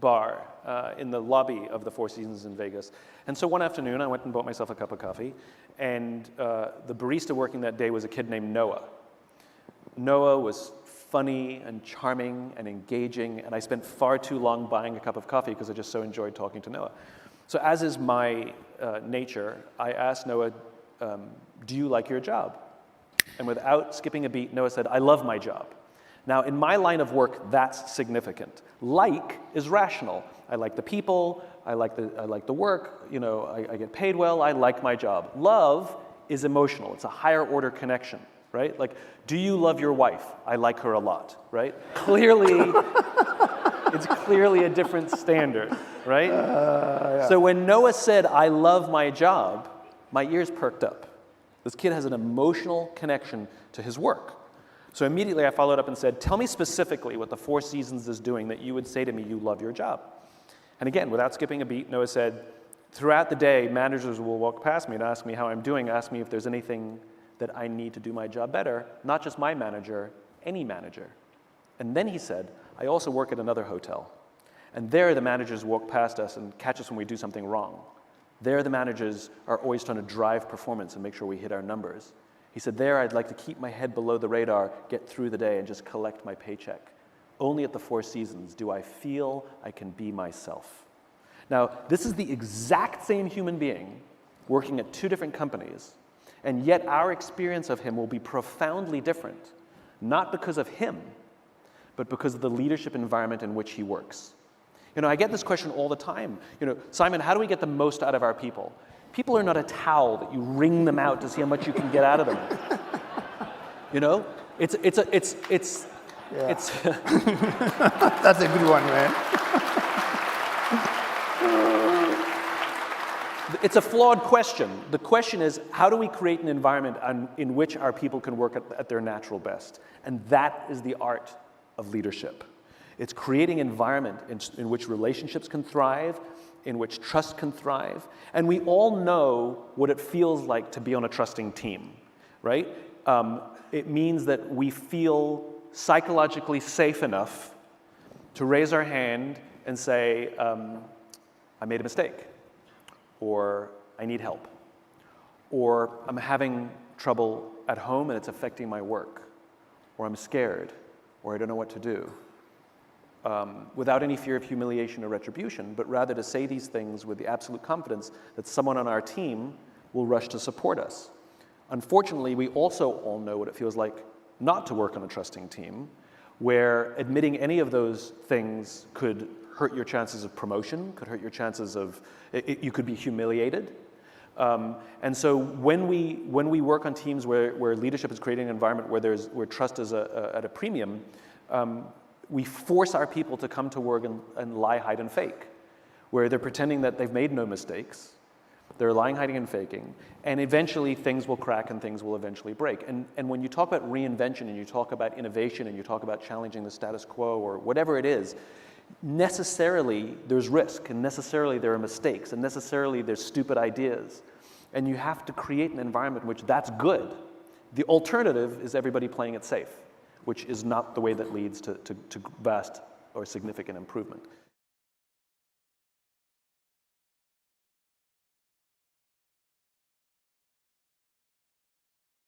bar in the lobby of the Four Seasons in Vegas. And so one afternoon, I went and bought myself a cup of coffee, and the barista working that day was a kid named Noah. Noah was funny and charming and engaging, and I spent far too long buying a cup of coffee because I just so enjoyed talking to Noah. So as is my nature, I asked Noah, do you like your job? And without skipping a beat, Noah said, I love my job. Now, in my line of work, that's significant. Like is rational. I like the people, I like the work, you know, I get paid well, I like my job. Love is emotional. It's a higher order connection, right? Like, do you love your wife? I like her a lot, right? Clearly, it's clearly a different standard, right? Yeah. So when Noah said, I love my job, my ears perked up. This kid has an emotional connection to his work. So immediately I followed up and said, tell me specifically what the Four Seasons is doing that you would say to me you love your job. And again, without skipping a beat, Noah said, throughout the day, managers will walk past me and ask me how I'm doing, ask me if there's anything that I need to do my job better, not just my manager, any manager. And then he said, I also work at another hotel. And there the managers walk past us and catch us when we do something wrong. There the managers are always trying to drive performance and make sure we hit our numbers. He said, there I'd like to keep my head below the radar, get through the day, and just collect my paycheck. Only at the Four Seasons do I feel I can be myself. Now, this is the exact same human being working at two different companies, and yet our experience of him will be profoundly different, not because of him, but because of the leadership environment in which he works. You know, I get this question all the time. You know, Simon, how do we get the most out of our people? People are not a towel that you wring them out to see how much you can get out of them. You know, it's That's a good one, man. It's a flawed question. The question is, how do we create an environment in which our people can work at their natural best? And that is the art of leadership. It's creating an environment in which relationships can thrive, in which trust can thrive. And we all know what it feels like to be on a trusting team, right? It means that we feel psychologically safe enough to raise our hand and say, I made a mistake, or I need help, or I'm having trouble at home and it's affecting my work, or I'm scared, or I don't know what to do. Without any fear of humiliation or retribution, but rather to say these things with the absolute confidence that someone on our team will rush to support us. Unfortunately, we also all know what it feels like not to work on a trusting team, where admitting any of those things could hurt your chances of promotion, could hurt your chances of, you could be humiliated. And so when we work on teams where leadership is creating an environment where trust is at a premium, we force our people to come to work and lie, hide, and fake, where they're pretending that they've made no mistakes. They're lying, hiding, and faking, and eventually things will crack and things will eventually break. And when you talk about reinvention and you talk about innovation and you talk about challenging the status quo or whatever it is, necessarily there's risk, and necessarily there are mistakes, and necessarily there's stupid ideas. And you have to create an environment in which that's good. The alternative is everybody playing it safe, which is not the way that leads to vast or significant improvement.